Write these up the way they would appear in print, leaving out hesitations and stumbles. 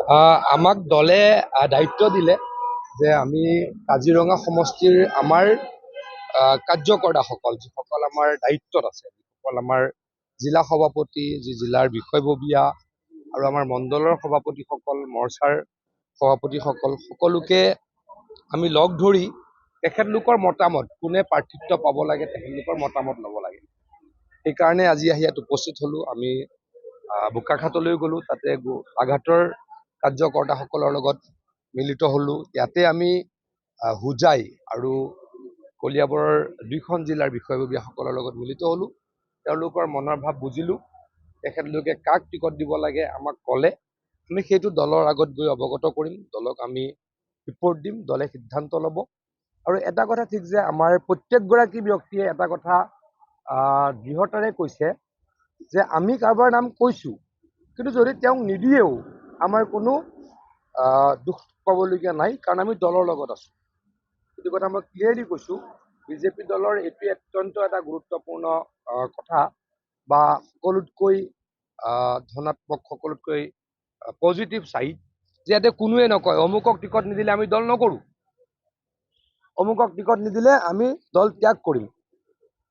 আমাক দলে দায়িত্ব দিলে যে আমি কাজিৰঙা সমষ্টিৰ আমাৰ কাৰ্যকৰ্তাসকল যিসকল আমাৰ দায়িত্বত আছে, যিসকল আমাৰ জিলা সভাপতি, জিলাৰ বিষয়ববীয়া আৰু আমাৰ মণ্ডলৰ সভাপতিসকল, মৰ্চাৰ সভাপতিসকল সকলোকে আমি লগ ধৰি তেখেতলোকৰ মতামত, কোনে প্ৰাৰ্থিত্ব পাব লাগে তেখেতলোকৰ মতামত ল'ব লাগে। সেইকাৰণে আজি আহি ইয়াত উপস্থিত হ'লোঁ। আমি বোকাখাতলৈ গ'লোঁ, তাতে আঘাটৰ কাৰ্যকৰ্তাসকলৰ লগত মিলিত হ'লোঁ। ইয়াতে আমি হোজাই আৰু কলিয়াবৰৰ দুইখন জিলাৰ বিষয়ববীয়াসকলৰ লগত মিলিত হ'লোঁ। তেওঁলোকৰ মনৰ ভাৱ বুজিলোঁ। তেখেতলোকে কাক টিকট দিব লাগে আমাক ক'লে, আমি সেইটো দলৰ আগত গৈ অৱগত কৰিম, দলক আমি ৰিপৰ্ট দিম, দলে সিদ্ধান্ত ল'ব। আৰু এটা কথা ঠিক যে আমাৰ প্ৰত্যেকগৰাকী ব্যক্তিয়ে এটা কথা দৃঢ়তাৰে কৈছে যে আমি কাৰোবাৰ নাম কৈছোঁ, কিন্তু যদি তেওঁক নিদিয়েও আমাৰ কোনো দুখ পাবলগীয়া নাই, কাৰণ আমি দলৰ লগত আছোঁ। এইটো কথা মই ক্লিয়াৰলি কৈছোঁ। বিজেপি দলৰ এইটো অত্যন্ত এটা গুৰুত্বপূৰ্ণ কথা, বা সকলোতকৈ ধনাত্মক, সকলোতকৈ পজিটিভ ছাইড, যে ইয়াতে কোনোৱে নকয় অমুকক টিকট নিদিলে আমি দল নকৰোঁ, অমুকক টিকট নিদিলে আমি দল ত্যাগ কৰিম।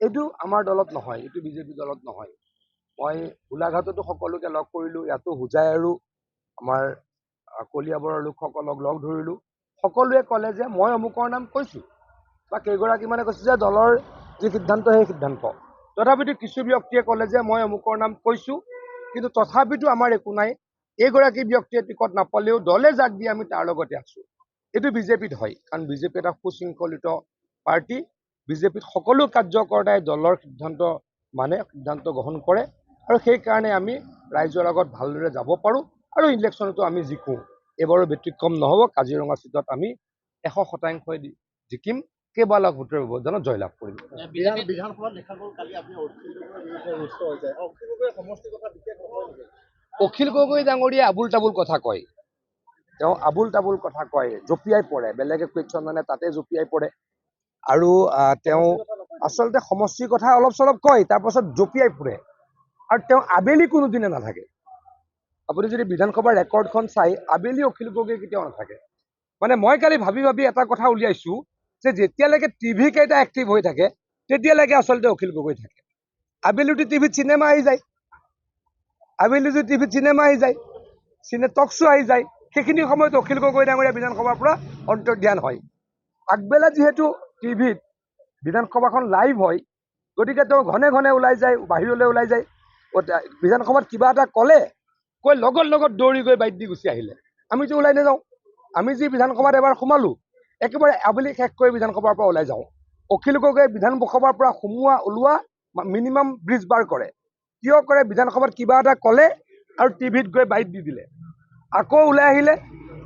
এইটো আমাৰ দলত নহয়, এইটো বিজেপি দলত নহয়। মই গোলাঘাটতো সকলোকে লগ কৰিলোঁ, ইয়াতো হোজাই আৰু আমাৰ কলিয়াবৰৰ লোকসকলক লগ ধৰিলোঁ। সকলোৱে ক'লে যে মই অমুকৰ নাম কৈছোঁ, বা কেইগৰাকীমানে কৈছে যে দলৰ যি সিদ্ধান্ত সেই সিদ্ধান্ত। তথাপিতো কিছু ব্যক্তিয়ে ক'লে যে মই অমুকৰ নাম কৈছোঁ, কিন্তু তথাপিতো আমাৰ একো নাই, এইগৰাকী ব্যক্তিয়ে টিকট নাপালেও দলে যাক দিয়ে আমি তাৰ লগতে আছোঁ। এইটো বিজেপিত হয়, কাৰণ বিজেপি এটা সুশৃংখলিত পাৰ্টি। বিজেপিত সকলো কাৰ্যকৰ্তাই দলৰ সিদ্ধান্ত মানে, সিদ্ধান্ত গ্ৰহণ কৰে, আৰু সেইকাৰণে আমি ৰাইজৰ আগত ভালদৰে যাব পাৰোঁ, আৰু ইলেকশ্যনতো আমি জিকোঁ। এইবাৰো ব্যতিক্ৰম নহ'ব। কাজিৰঙা চিটত আমি 100% জিকিম, কেইবা লাখ ভোটৰ ব্যৱধানত জয়লাভ কৰিম। বিধানসভাত দেখা গ'ল কালি আপুনি অখিল গগৈৰ বিৰুদ্ধে ৰুষ্ট হৈছে। অখিল গগৈৰ সমষ্টিৰ কথা বিশেষ নকয় নেকি? অখিল গগৈ ডাঙৰীয়াই আবুল তাবুল কথা কয়। তেওঁ আবুল তাবুল কথা কয়, জঁপিয়াই পৰে, বেলেগে কুৱেশ্যন মানে তাতে জঁপিয়াই পৰে। আৰু তেওঁ আচলতে সমষ্টিৰ কথা অলপ চলপ কয়, তাৰপাছত জঁপিয়াই ফুৰে, আৰু তেওঁ আবেলি কোনোদিনে নাথাকে। আপুনি যদি বিধানসভাৰ ৰেকৰ্ডখন চাই, আবেলি অখিল গগৈ কেতিয়াও নাথাকে। মানে মই কালি ভাবি ভাবি এটা কথা উলিয়াইছোঁ যে যেতিয়ালৈকে টিভি কেইটা এক্টিভ হৈ থাকে তেতিয়ালৈকে আচলতে অখিল গগৈ থাকে। আবেলিটো টিভিত চিনেমা আহি যায়, আবেলিটো টিভিত চিনেমা আহি যায়, টক শ্ব' আহি যায়, সেইখিনি সময়ত অখিল গগৈ ডাঙৰীয়া বিধানসভাৰ পৰা অন্তৰ্ধান হয়। আগবেলা যিহেতু টিভিত বিধানসভাখন লাইভ হয়, গতিকে তেওঁ ঘনে ঘনে ওলাই যায়, বাহিৰলৈ ওলাই যায়। বিধানসভাত কিবা এটা ক'লে, কৈ লগত লগত দৌৰি গৈ বাইক দি গুচি আহিলে। আমিতো ওলাই নাযাওঁ। আমি যি বিধানসভাত এবাৰ সোমালোঁ, একেবাৰে আবেলি শেষ কৰি বিধানসভাৰ পৰা ওলাই যাওঁ। অখিল গগৈ বিধানসভাৰ পৰা সোমোৱা ওলোৱা মিনিমাম ব্ৰিজ বাৰ কৰে। কিয় কৰে? বিধানসভাত কিবা এটা ক'লে আৰু টিভিত গৈ বাইক দি দিলে, আকৌ ওলাই আহিলে,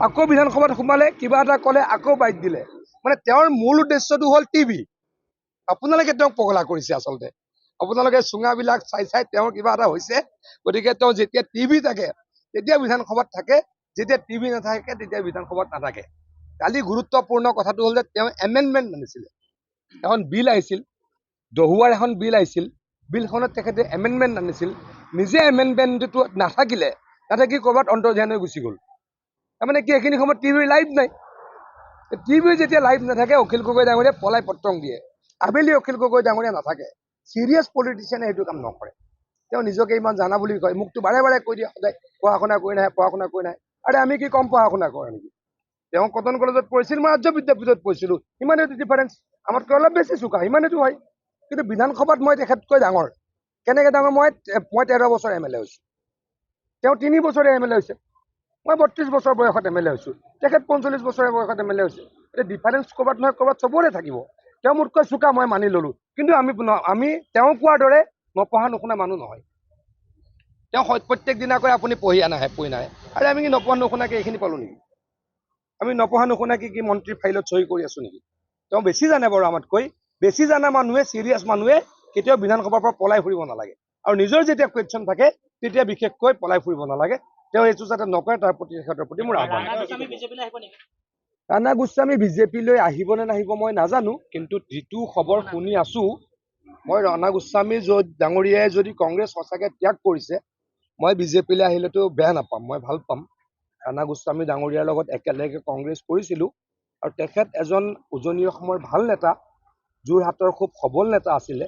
আকৌ বিধানসভাত সোমালে, কিবা এটা ক'লে, আকৌ বাইক দিলে। মানে তেওঁৰ মূল উদ্দেশ্যটো হ'ল টিভি। আপোনালোকে তেওঁক পগলা কৰিছে আচলতে। আপোনালোকে চুঙাবিলাক চাই চাই তেওঁৰ কিবা এটা হৈছে, গতিকে তেওঁ যেতিয়া টিভি থাকে তেতিয়া বিধানসভাত থাকে, যেতিয়া টিভি নাথাকে তেতিয়া বিধানসভাত নাথাকে। কালি গুৰুত্বপূৰ্ণ কথাটো হ'ল যে তেওঁ এমেণ্ডমেণ্ট আনিছিলে। এখন বিল আহিছিল, দহুৱাৰ এখন বিল আহিছিল, বিলখনত তেখেতে এমেণ্ডমেণ্ট আনিছিল। নিজে এমেণ্ডমেণ্টটো নাথাকি ক'ৰবাত অন্তৰ্ধান হৈ গুচি গ'ল। তাৰমানে কি, এইখিনি সময়ত টিভিৰ লাইভ নাই। টিভিৰ যেতিয়া লাইভ নাথাকে, অখিল গগৈ ডাঙৰীয়াই পলাই পত্ৰং দিয়ে। আবেলি অখিল গগৈ ডাঙৰীয়া নাথাকে। চিৰিয়াছ পলিটিচিয়ানে সেইটো কাম নকৰে। তেওঁ নিজকে ইমান জানা বুলি কয়, মোকতো বাৰে বাৰে কৈ দিয়ে সদায়, পঢ়া শুনা কৰি নাহে, পঢ়া শুনা কৰি নাহে। আৰে আমি কি কম পঢ়া শুনা কৰা নেকি? তেওঁ কটন কলেজত পঢ়িছিল, মই ৰাজ্য বিদ্যাপীঠত পঢ়িছিলোঁ, ইমানেইটো ডিফাৰেঞ্চ। আমাতকৈ অলপ বেছি চোকা, ইমানেইটো হয়। কিন্তু বিধানসভাত মই তেখেতকৈ ডাঙৰ। কেনেকৈ ডাঙৰ? মই 13 বছৰ MLA হৈছোঁ, তেওঁ 3 বছৰে MLA হৈছে। মই 32 বছৰ বয়সত MLA হৈছোঁ, তেখেত 45 বছৰৰ বয়সত MLA হৈছে। এতিয়া ডিফাৰেঞ্চ ক'ৰবাত নহয় ক'ৰবাত চবৰে থাকিব। তেওঁ মোতকৈ চোকা, মই মানি ল'লোঁ, কিন্তু আমি তেওঁ কোৱাৰ দৰে নপঢ়া নুশুনা মানুহ নহয়। তেওঁ প্ৰত্যেক দিনাকৈ আপুনি পঢ়ি নাহে। আৰে আমি কি নপঢ়া নুশুনাকৈ এইখিনি পালোঁ নেকি? আমি নপঢ়া নুশুনাকৈ কি মন্ত্ৰীৰ ফাইলত চহী কৰি আছোঁ নেকি? তেওঁ বেছি জানে বাৰু আমাতকৈ। বেছি জানা মানুহে, চিৰিয়াছ মানুহে কেতিয়াও বিধানসভাৰ পৰা পলাই ফুৰিব নালাগে, আৰু নিজৰ যেতিয়া কুৱেশ্যন থাকে তেতিয়া বিশেষকৈ পলাই ফুৰিব নালাগে। তেওঁ এইটো যাতে নকৰে, তাৰ প্ৰতি তেখেতৰ প্ৰতি মোৰ আহ্বান। ৰাণা গোস্বামী বিজেপিলৈ আহিব নে নাহিব মই নাজানো, কিন্তু যিটো খবৰ শুনি আছোঁ, মই ৰাণা গোস্বামী ডাঙৰীয়াই যদি কংগ্ৰেছ সঁচাকৈ ত্যাগ কৰিছে, মই বিজেপিলৈ আহিলেতো বেয়া নাপাম, মই ভাল পাম। ৰাণা গোস্বামী ডাঙৰীয়াৰ লগত একেলগে কংগ্ৰেছ কৰিছিলোঁ আৰু তেখেত এজন উজনি অসমৰ ভাল নেতা, যোৰহাটৰ খুব সবল নেতা আছিলে।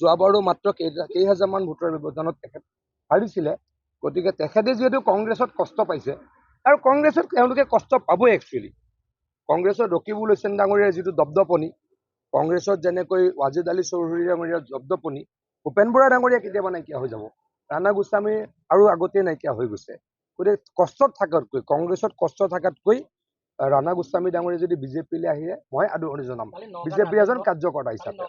যোৱাবাৰো মাত্ৰ কেইহাজাৰমান ভোটৰ ব্যৱধানত তেখেত হাৰিছিলে। গতিকে তেখেতে যিহেতু কংগ্ৰেছত কষ্ট পাইছে আৰু কংগ্ৰেছত তেওঁলোকে কষ্ট পাবই একচুৱেলি। কংগ্ৰেছত ৰকিবুল হুছেইন ডাঙৰীয়াৰ যিটো দপদপনি, কংগ্ৰেছত যেনেকৈ ৱাজিদ আলী চৌধুৰী ডাঙৰীয়াৰ দপদপনি, ভূপেন বৰা ডাঙৰীয়া কেতিয়াবা নাইকিয়া হৈ যাব, ৰাণা গোস্বামী আৰু আগতেই নাইকিয়া হৈ গৈছে। গতিকে কষ্টত থকাতকৈ, কংগ্ৰেছত কষ্ট থকাতকৈ ৰাণা গোস্বামী ডাঙৰীয়া যদি বিজেপিলৈ আহে মই আদৰণি জনাম বিজেপিৰ এজন কাৰ্যকৰ্তা হিচাপে।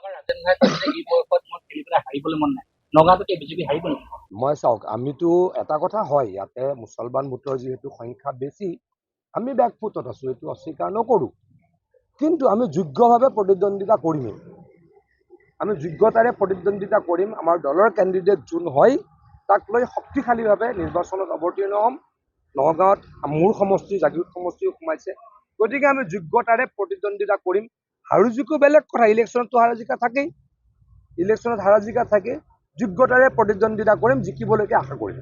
মই চাওক, আমিতো এটা কথা হয়, ইয়াতে মুছলমান ভোটৰ যিহেতু সংখ্যা বেছি, আমি বেকফুটত আছো, এইটো অস্বীকাৰ নকৰোঁ। কিন্তু আমি যোগ্যভাৱে প্ৰতিদ্বন্দ্বিতা কৰিমেই, আমি যোগ্যতাৰে প্ৰতিদ্বন্দ্বিতা কৰিম। আমাৰ দলৰ কেণ্ডিডেট যোন হয় তাক লৈ শক্তিশালীভাৱে নিৰ্বাচনত অৱতীৰ্ণ হ'ম। নগাঁৱত মোৰ সমষ্টি, জাগিৰোড সমষ্টিও সোমাইছে। গতিকে আমি যোগ্যতাৰে প্ৰতিদ্বন্দ্বিতা কৰিম। হাৰো জিকো বেলেগ কথা, ইলেকশ্যনতো হাৰা জিকা থাকেই, ইলেকশ্যনত হাৰা জিকা থাকে। যোগ্যতাৰে প্ৰতিদ্বন্দ্বিতা কৰিম, জিকিবলৈকে আশা কৰিম।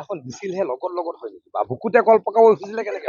এখন দিছিলহে লগত লগত হয় নেকি বা বুকুতে কল পকাব খুজিলে কেনেকে?